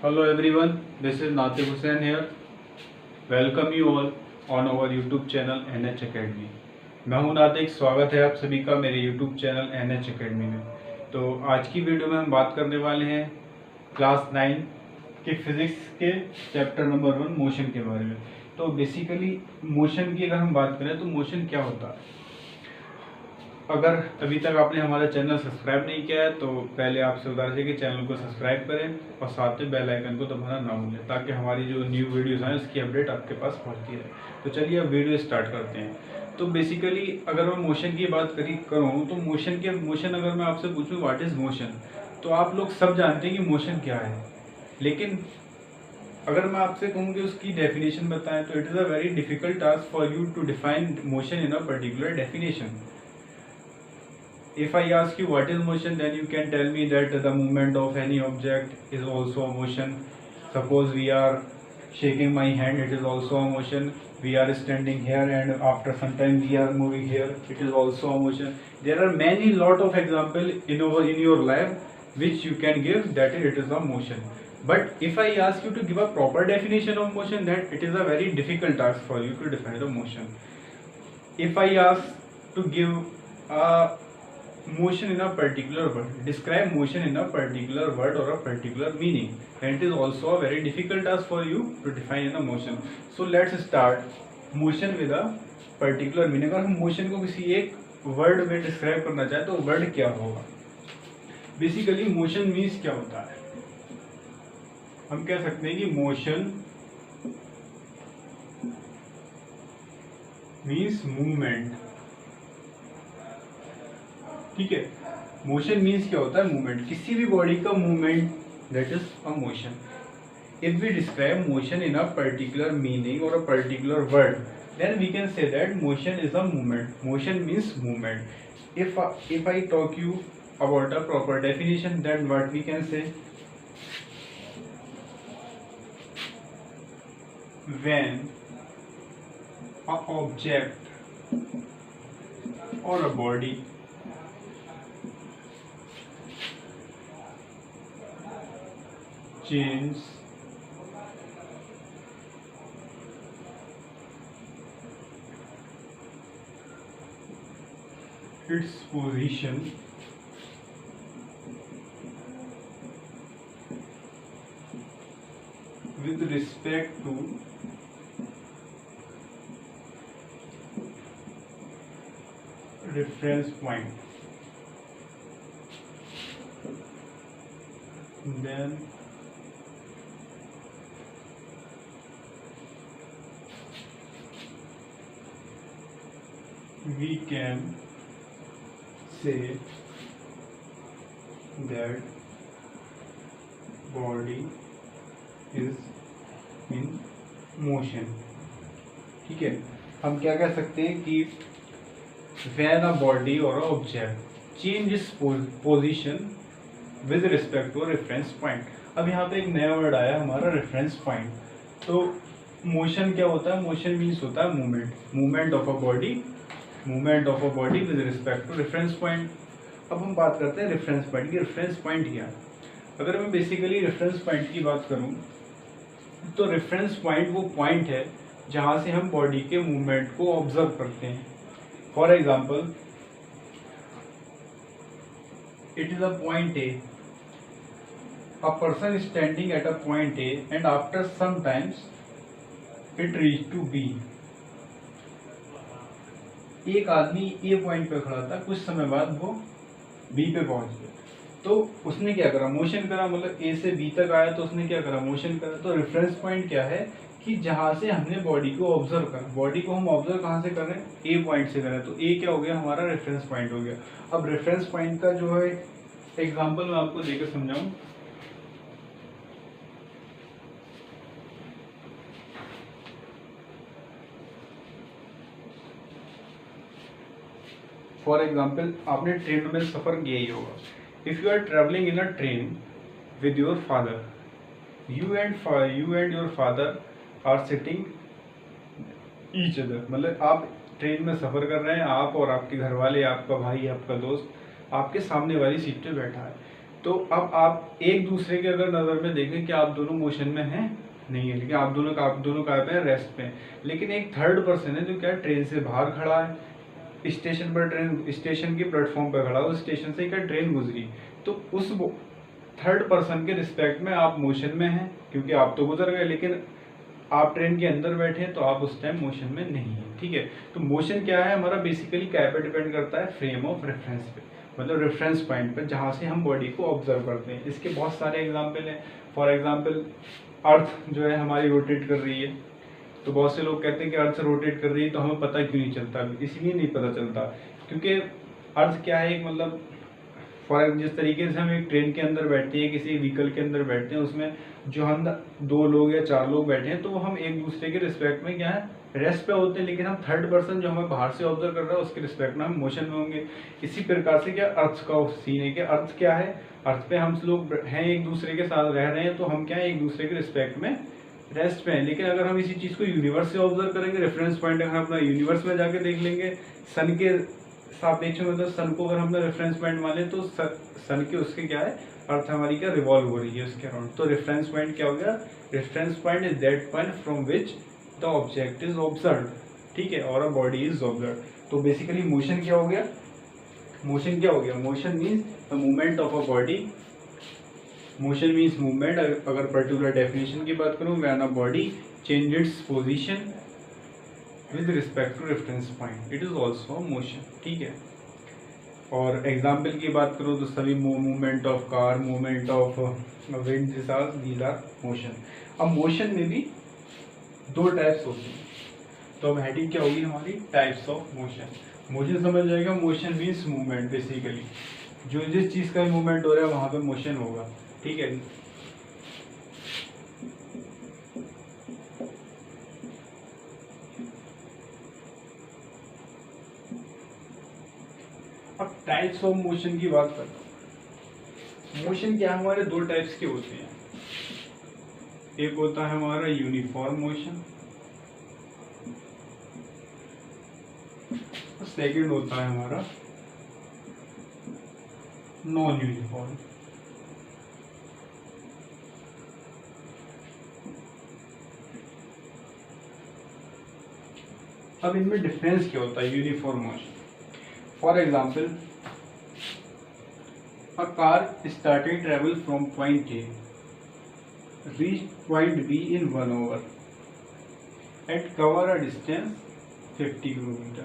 Hello everyone, this is Natif Hussain here. Welcome you all on our YouTube channel NH Academy. मैं हूं नातिक, स्वागत है आप सभी का मेरे YouTube चैनल NH Academy में। तो आज की वीडियो में हम बात करने वाले हैं क्लास 9 के फिजिक्स के चैप्टर नंबर 1 मोशन के बारे में। तो बेसिकली मोशन की अगर हम बात करें तो मोशन क्या होता है। अगर अभी तक आपने हमारा चैनल सब्सक्राइब नहीं किया है तो पहले आपसे गुजारिश है कि चैनल को सब्सक्राइब करें और साथ में बेल आइकन को दबाना ना भूलें ताकि हमारी जो न्यू वीडियोस आए उसकी अपडेट आपके पास पहुंचती रहे। तो चलिए अब वीडियो स्टार्ट करते हैं। तो बेसिकली अगर मैं मोशन की बात करूँ तो मोशन अगर मैं आपसे पूछूँ व्हाट इज़ मोशन, तो आप लोग सब जानते हैं कि मोशन क्या है। लेकिन अगर मैं आपसे कहूँ कि उसकी डेफिनेशन बताएं तो it is a very difficult task for you to define motion in a particular definition. If I ask you what is motion, then you can tell me that the movement of any object is also a motion. Suppose we are shaking my hand, it is also a motion. We are standing here and after some time we are moving here, it is also a motion. There are many lot of example in your life which you can give that it is a motion. But if I ask you to give a proper definition of motion, then it is a very difficult task for you to define the motion. If I ask to give a motion in a particular word, describe motion in a particular word or a particular meaning, and it is also a very difficult task for you to define in a motion. So let's start motion with a particular meaning. अगर हम motion को किसी एक word में describe करना चाहें तो word क्या होगा। बेसिकली मोशन मीन्स क्या होता है, हम कह सकते हैं कि मोशन मीन्स मूवमेंट। ठीक है, मोशन मीन्स क्या होता है, मूवमेंट, किसी भी बॉडी का movement, that is a motion. If we describe motion in a particular meaning or a particular word, then we can say that motion is a movement. Motion means movement. If I talk you about a proper definition, then what we can say, when a object or a body change its position with respect to reference point, then we can say that body is in motion। ठीक है, हम क्या कह सकते हैं कि when a body or a object change its position with respect to a reference point। अब यहाँ पे एक नया वर्ड आया हमारा रेफरेंस पॉइंट। तो मोशन क्या होता है, मोशन मीन्स होता है movement, movement of a body with respect to reference point. अब हम बात करते हैं रेफरेंस पॉइंट की। रेफरेंस पॉइंट क्या है, अगर मैं बेसिकली रेफरेंस पॉइंट की बात करूं तो रेफरेंस पॉइंट वो पॉइंट है जहां से हम बॉडी के मूवमेंट को ऑब्जर्व करते हैं। For example, it is a point A, a person is standing at a point A and after some times it reached to B। एक आदमी ए पॉइंट पे खड़ा था, कुछ समय बाद वो बी पे पहुंच गया। तो उसने क्या करा, मोशन करा, मतलब ए से बी तक आया तो उसने क्या करा, मोशन करा। तो रेफरेंस पॉइंट क्या है कि जहां से हमने बॉडी को ऑब्जर्व करा। बॉडी को हम ऑब्जर्व कहां से कर रहे हैं, ए पॉइंट से कर रहे हैं। तो ए क्या हो गया, हमारा रेफरेंस पॉइंट हो गया। अब रेफरेंस पॉइंट का जो है एग्जाम्पल मैं आपको देकर समझाऊं। फॉर एग्जाम्पल, आपने ट्रेन में सफ़र किया ही होगा। If you are travelling in a train with your father, you and your father are sitting each other, मतलब आप ट्रेन में सफ़र कर रहे हैं, आप और आपके घर वाले, आपका भाई, आपका दोस्त आपके सामने वाली सीट पे बैठा है। तो अब आप एक दूसरे के अगर नज़र में देखें कि आप दोनों मोशन में हैं, नहीं है, लेकिन आप दोनों कहाँ पे हैं, रेस्ट पे हैं। लेकिन एक थर्ड पर्सन है जो क्या ट्रेन से बाहर खड़ा है, स्टेशन पर, ट्रेन स्टेशन के प्लेटफॉर्म पर खड़ा है, उस स्टेशन से क्या ट्रेन गुजरी, तो उस थर्ड पर्सन के रिस्पेक्ट में आप मोशन में हैं क्योंकि आप तो गुजर गए, लेकिन आप ट्रेन के अंदर बैठे हैं तो आप उस टाइम मोशन में नहीं है। ठीक है, तो मोशन क्या है हमारा, बेसिकली क्या पे डिपेंड करता है, फ्रेम ऑफ रेफरेंस पे, मतलब रेफरेंस पॉइंट पे जहाँ से हम बॉडी को ऑब्जर्व करते हैं। इसके बहुत सारे एग्जाम्पल हैं। फॉर एग्जाम्पल अर्थ जो है हमारी रोटेट कर रही है, तो बहुत से लोग कहते हैं कि अर्थ रोटेट कर रही है तो हमें पता क्यों नहीं चलता, इसलिए नहीं पता चलता क्योंकि अर्थ क्या है, एक मतलब जिस तरीके से हम एक ट्रेन के अंदर बैठते हैं, किसी व्हीकल के अंदर बैठते हैं, उसमें जो हम 2 लोग या 4 लोग बैठे हैं तो हम एक दूसरे के रिस्पेक्ट में क्या है, रेस्ट पे होते हैं, लेकिन हम थर्ड पर्सन जो हमें बाहर से ऑब्जर्व कर रहा है उसके रिस्पेक्ट में हम मोशन में होंगे। इसी प्रकार से क्या अर्थ का सीन है कि अर्थ क्या है, अर्थ पे हम लोग हैं, एक दूसरे के साथ रह रहे हैं, तो हम क्या है एक दूसरे के रिस्पेक्ट में रेस्ट पे हैं। लेकिन अगर हम इसी चीज़ को यूनिवर्स से ऑब्जर्व करेंगे, रेफरेंस पॉइंट अगर अपना यूनिवर्स में जाके देख लेंगे, सन के सापेक्ष में, मतलब सन को अगर हमने रेफरेंस पॉइंट माने तो सन के उसके क्या है, अर्थ हमारी क्या रिवॉल्व हो रही है उसके अराउंड। तो रेफरेंस पॉइंट क्या हो गया, reference point is that point from which the object is observe. ठीक है, और अ बॉडी इज ऑब्जर्व। तो बेसिकली मोशन क्या हो गया, मोशन क्या हो गया, motion means the movement of a body. Motion means movement. अगर पर्टिकुलर डेफिनेशन की बात करूँ, when a body change its position with respect to reference point, it is also motion। ठीक है, और एग्जाम्पल की बात करूँ तो सभी movement of car, movement of wind, these R motion. अब मोशन में भी 2 टाइप्स होती हैं, तो अब हेडिंग क्या होगी हमारी, टाइप्स ऑफ मोशन। मोशन समझ जाएगा, मोशन मीन्स मूवमेंट, बेसिकली जो जिस चीज़ का मूवमेंट हो रहा है वहाँ पे मोशन होगा। ठीक है, अब टाइप्स ऑफ मोशन की बात करता हूँ। मोशन क्या हमारे 2 टाइप्स के होते हैं, एक होता है हमारा यूनिफॉर्म मोशन, और सेकंड होता है हमारा नॉन यूनिफॉर्म। अब इनमें डिफरेंस क्या होता है, uniform motion. For example, a car started travel from point A, reached point B in 1 hour, and cover a distance 50 km,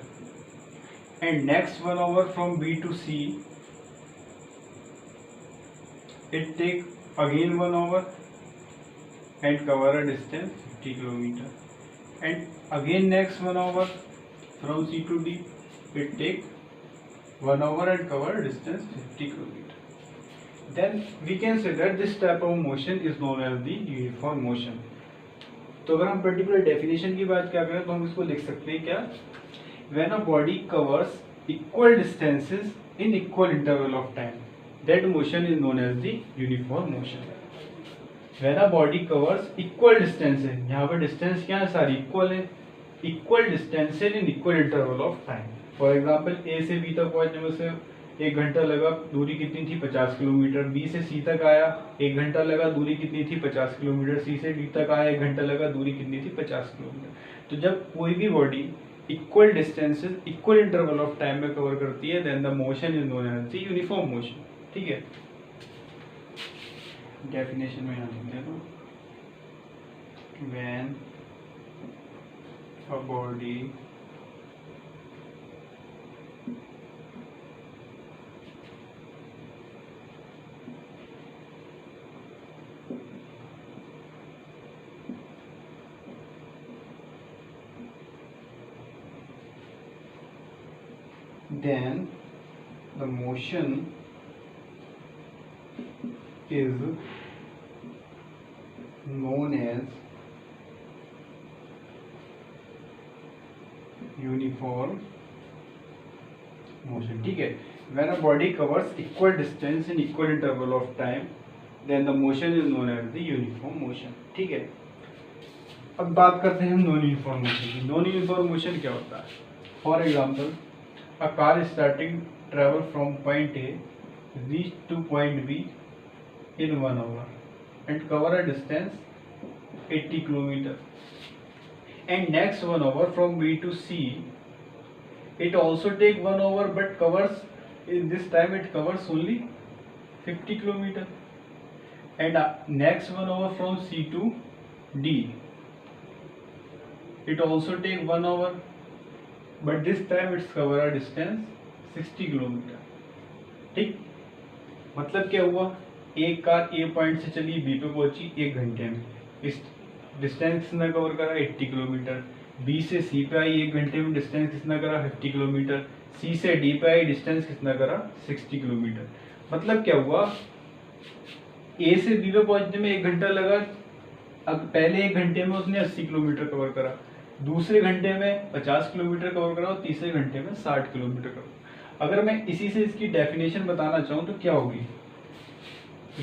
and next 1 hour from B to C, it take again 1 hour and cover a distance 50 km, and again next 1 hour from C to D, it take 1 hour and cover a distance 50 km. Then we can say that this type of motion is known as the uniform motion। तो अगर हम particular definition की बात क्या करें तो हम इसको लिख सकते हैं क्या, when a body covers equal distances in equal interval of time, that motion is known as the uniform motion। when a body covers equal distances, यहाँ पर डिस्टेंस क्या है, सारी इक्वल है, equal distances in equal interval of time। For example A से B तक पहुँचने में से 1 घंटा लगा, दूरी कितनी थी 50 किलोमीटर। बी से सी तक आया 1 घंटा लगा, दूरी कितनी थी 50 किलोमीटर। सी से डी तक आया 1 घंटा लगा, दूरी कितनी थी 50 किलोमीटर। तो जब कोई भी body equal distances equal interval of time में कवर करती है, then the motion is known as the uniform motion. ठीक है, डेफिनेशन में यहाँ लिख देता हूँ, when a body then the motion is known as uniform motion। ठीक है, when a body covers equal distance in equal interval of time, then the motion is known as the uniform motion। ठीक है, अब बात करते हैं हम non uniform motion की। नॉन यूनिफॉर्म मोशन क्या होता है, for example, a car starting travel from point A reach to point B in 1 hour and cover a distance 80 kilometer. And next 1 hour from B to C, it also take 1 hour but covers, in this time it covers only 50 kilometer. And next 1 hour from C to D, it also take 1 hour but this time it's cover a distance 60 kilometre. ठीक, मतलब क्या हुआ, एक car ए point से चली B पे पहुंची 1 घंटे में, इस डिस्टेंस कितना कवर करा 80 किलोमीटर. बी से सी पे आई 1 घंटे में, डिस्टेंस कितना करा 50 किलोमीटर. सी से डी पे आई, डिस्टेंस कितना करा 60 किलोमीटर. मतलब क्या हुआ, ए से बी पे पहुंचने में 1 घंटा लगा, अब पहले 1 घंटे में उसने 80 किलोमीटर कवर करा, दूसरे घंटे में 50 किलोमीटर कवर करा और तीसरे घंटे में 60 किलोमीटर कवर. अगर मैं इसी से इसकी डेफिनेशन बताना चाहूँ तो क्या होगी,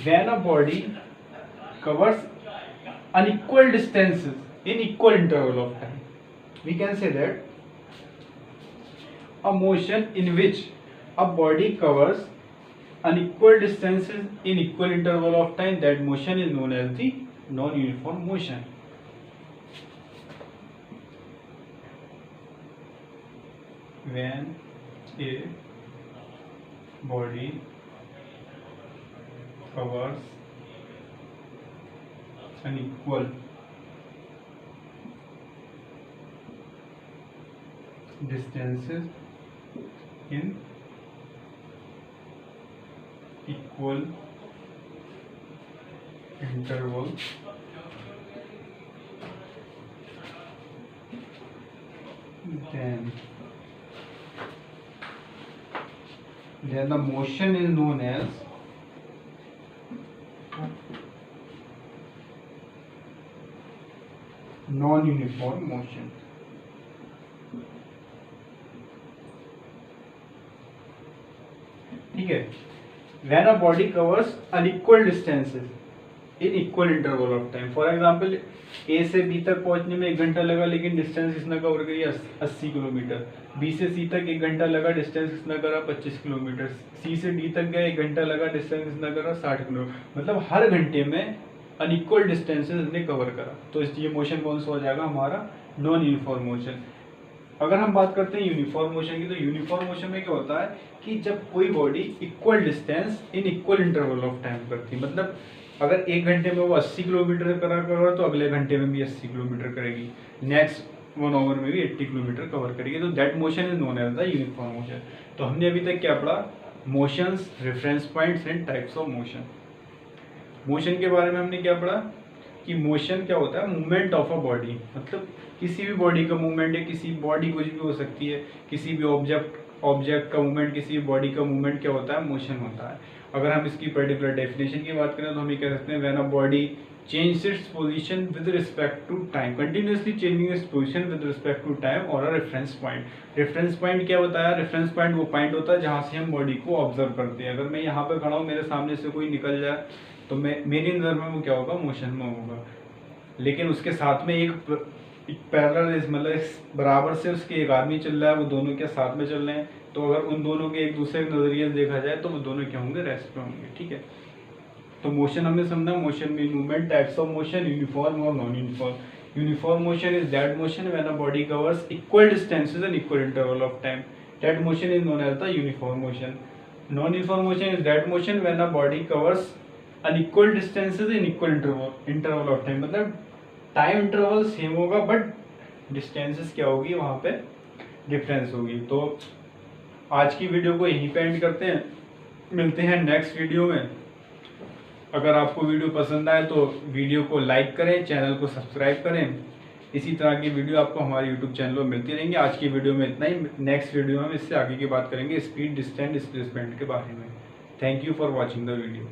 when a body covers unequal distances in equal interval of time, we can say that a motion in which a body covers unequal distances in equal interval of time, that motion is known as the non-uniform motion. When a body covers unequal distances in equal interval, then the motion is known as non-uniform motion. ठीक है, when a body covers unequal distances in equal interval of time. For example, A से B तक पहुंचने में 1 घंटा लगा लेकिन distance कितना कवर करी 80 किलोमीटर. B से C तक 1 घंटा लगा, डिस्टेंस कितना करा 25 किलोमीटर. C से D तक गया 1 घंटा लगा, डिस्टेंस कितना करा 60 किलोमीटर. मतलब हर घंटे में अनइक्वल डिस्टेंसेस ने कवर करा. तो ये मोशन कौन सा हो जाएगा हमारा, नॉन यूनिफॉर्म मोशन. अगर हम बात करते हैं यूनिफॉर्म मोशन की, तो यूनिफॉर्म मोशन में क्या होता है कि जब कोई body equal distance in equal interval of time करती है, मतलब अगर 1 घंटे में वो 80 किलोमीटर करा तो अगले घंटे में भी 80 किलोमीटर करेगी, नेक्स्ट 1 आवर में भी 80 किलोमीटर कवर करेगी. तो that motion is known as the uniform motion. तो हमने अभी तक क्या पढ़ा, motions, reference points and types of motion. Motion के बारे में हमने क्या पढ़ा कि मोशन क्या होता है, मूवमेंट ऑफ अ बॉडी, मतलब किसी भी बॉडी का मूवमेंट है, किसी बॉडी कुछ भी हो सकती है, किसी भी ऑब्जेक्ट का मूवमेंट, किसी बॉडी का मूवमेंट क्या होता है, मोशन होता है. अगर हम इसकी पर्टिकुलर डेफिनेशन की बात करें तो हम ये कह सकते हैं, when a body change its position with respect to time, continuously changing its position with respect to time और a reference point. Reference point क्या बताया, रेफरेंस पॉइंट वो पॉइंट होता है जहाँ से हम बॉडी को ऑब्जर्व करते हैं. अगर मैं यहाँ पे खड़ा हूँ, मेरे सामने से कोई निकल जाए तो मेरी नज़र में वो क्या होगा, मोशन में होगा. लेकिन उसके साथ में एक पैरेलल, मतलब बराबर से उसके एक आदमी चल रहा है, वो दोनों के साथ में चल रहे हैं, तो अगर उन दोनों के एक दूसरे के नजरिए से देखा जाए तो वो दोनों क्या होंगे, रेस्ट पे होंगे. ठीक है, तो मोशन हमने समझा, मोशन में movement, types of motion, uniform और non uniform. Uniform motion is that motion when a body covers equal distances in equal interval of time, that motion is known as the uniform motion. Non uniform motion is that motion when a body covers unequal distances in equal interval of time, मतलब time interval same होगा but distances क्या होगी, वहाँ पे difference होगी. तो आज की वीडियो को यहीं पे एंड करते हैं, मिलते हैं नेक्स्ट वीडियो में. अगर आपको वीडियो पसंद आए तो वीडियो को लाइक करें, चैनल को सब्सक्राइब करें. इसी तरह की वीडियो आपको हमारे यूट्यूब चैनल पर मिलती रहेंगी. आज की वीडियो में इतना ही. नेक्स्ट वीडियो में इससे आगे की बात करेंगे स्पीड, डिस्टेंस, डिस्प्लेसमेंट के बारे में. Thank you for watching the video.